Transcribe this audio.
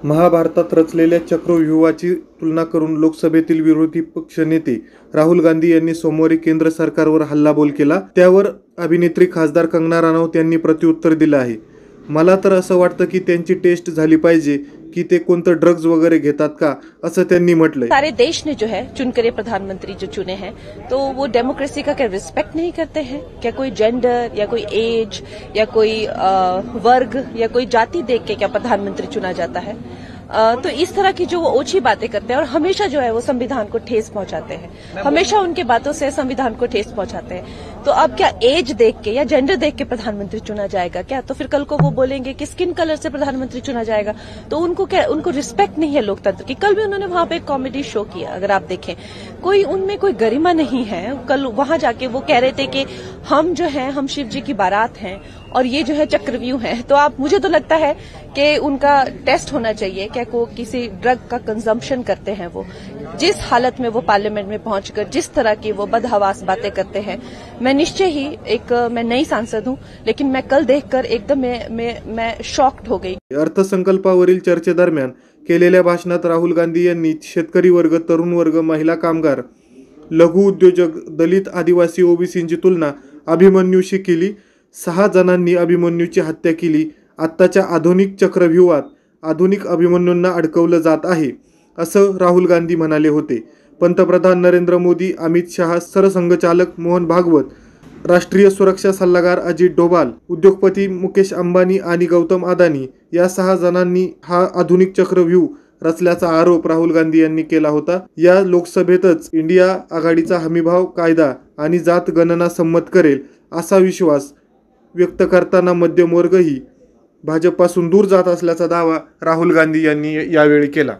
महाभारतात रचलेल्या चक्रव्यूहाची तुलना करून लोकसभेतील विरोधी पक्षनेते राहुल गांधी यांनी सोमवारी केंद्र सरकारवर हल्लाबोल केला। त्यावर अभिनेत्री खासदार कंगना रानौत यांनी प्रत्युत्तर दिलं आहे। मला तर असं वाटतं की त्यांची टेस्ट झाली पाहिजे कि ते कोणतं ड्रग्ज वगैरह घेतात का, असं त्यांनी म्हटलंय। सारे देश ने जो है चुनकर प्रधानमंत्री जो चुने हैं तो वो डेमोक्रेसी का क्या रिस्पेक्ट नहीं करते हैं क्या? कोई जेंडर या कोई एज या कोई वर्ग या कोई जाति देख के क्या प्रधानमंत्री चुना जाता है? तो इस तरह की जो वो ओछी बातें करते हैं और हमेशा जो है वो संविधान को ठेस पहुंचाते हैं, हमेशा उनके बातों से संविधान को ठेस पहुंचाते हैं। तो अब क्या एज देख के या जेंडर देख के प्रधानमंत्री चुना जाएगा क्या? तो फिर कल को वो बोलेंगे कि स्किन कलर से प्रधानमंत्री चुना जाएगा। तो उनको क्या, उनको रिस्पेक्ट नहीं है लोकतंत्र की। कल भी उन्होंने वहां पे एक कॉमेडी शो किया, अगर आप देखें कोई उनमें कोई गरिमा नहीं है। कल वहां जाके वो कह रहे थे कि हम जो है हम शिव जी की बारात हैं और ये जो है चक्रव्यूह है। तो आप, मुझे तो लगता है कि उनका टेस्ट होना चाहिए क्या को किसी ड्रग का कंजम्पशन करते हैं। वो जिस हालत में वो पार्लियामेंट में पहुंचकर जिस तरह की वो बदहवास बातें करते हैं, मैं निश्चय ही मैं नई सांसद हूं, लेकिन मैं कल देखकर एकदम मैं शॉक्ड हो गई। अर्थसंकल्पावरील चर्चेदरम्यान केलेल्या भाषणात राहुल गांधी यांनी शेतकरी वर्ग, तरुण वर्ग, महिला कामगार, लघु उद्योजक, दलित, आदिवासी, ओबीसींची तुलना अभिमन्यूशी केली। 6 जणांनी अभिमन्यूची हत्या केली। आत्ताच्या आधुनिक चक्रव्यूहात आधुनिक अभिमन्यूंना अडकवलं जात आहे, असं राहुल गांधी म्हणाले होते। पंतप्रधान नरेंद्र मोदी, अमित शहा, सरसंघचालक मोहन भागवत, राष्ट्रीय सुरक्षा सल्लागार अजित डोभाल, उद्योगपती मुकेश अंबानी आणि गौतम अदानी या 6 जणांनी हा आधुनिक चक्रव्यूह रचल्याचा आरोप राहुल गांधी यांनी केला होता। या लोकसभेतच इंडिया आघाडीचा हमीभाव कायदा आणि जात गणना संमत करेल असा विश्वास व्यक्त करताना मध्यमवर्गही भाजपपासून दूर जात असल्याचा दावा राहुल गांधी यांनी यावेळी केला।